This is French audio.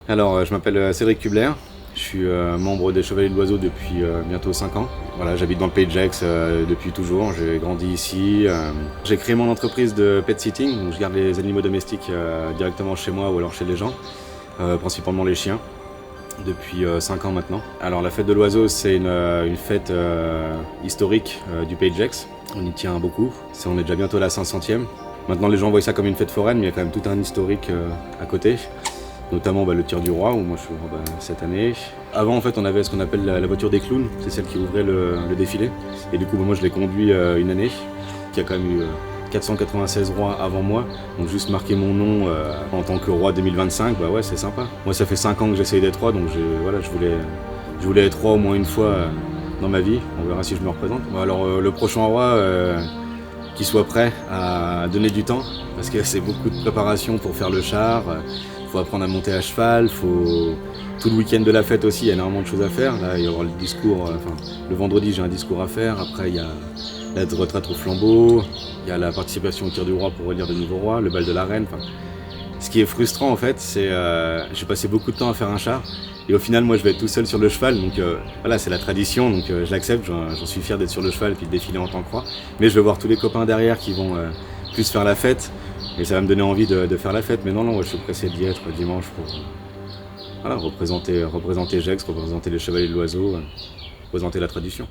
Alors, je m'appelle Cédric Kubler, je suis membre des Chevaliers de l'Oiseau depuis bientôt 5 ans. Voilà, j'habite dans le Pays de Gex depuis toujours, j'ai grandi ici. J'ai créé mon entreprise de pet sitting, donc je garde les animaux domestiques directement chez moi ou alors chez les gens, principalement les chiens, depuis 5 ans maintenant. Alors la fête de l'oiseau, c'est une fête historique du Pays de Gex, on y tient beaucoup, on est déjà bientôt à la 500e. Maintenant les gens voient ça comme une fête foraine, mais il y a quand même tout un historique à côté. Notamment le tir du roi, où moi je suis cette année. Avant en fait on avait ce qu'on appelle la voiture des clowns, c'est celle qui ouvrait le défilé. Et du coup moi je l'ai conduit une année, qui a quand même eu 496 rois avant moi. Donc juste marquer mon nom en tant que roi 2025, bah ouais c'est sympa. Moi ça fait 5 ans que j'essaye d'être roi, donc voilà, je voulais être roi au moins une fois dans ma vie. On verra si je me représente. Bon, alors le prochain roi, qu'il soit prêt à donner du temps, parce que c'est beaucoup de préparation pour faire le char. Faut apprendre à monter à cheval, tout le week-end de la fête aussi, il y a énormément de choses à faire. Là, il y aura le discours, le vendredi j'ai un discours à faire, après il y a la retraite au flambeau, il y a la participation au tir du roi pour élire de nouveaux rois, le bal de la reine. Ce qui est frustrant en fait, c'est j'ai passé beaucoup de temps à faire un char, et au final moi je vais être tout seul sur le cheval, donc voilà, c'est la tradition, donc je l'accepte, j'en suis fier d'être sur le cheval et puis de défiler en tant que roi. Mais je vais voir tous les copains derrière qui vont plus faire la fête. Et ça va me donner envie de faire la fête, mais non, je suis pressé d'y être dimanche pour voilà, représenter Gex, représenter les Chevaliers de l'Oiseau, représenter la tradition.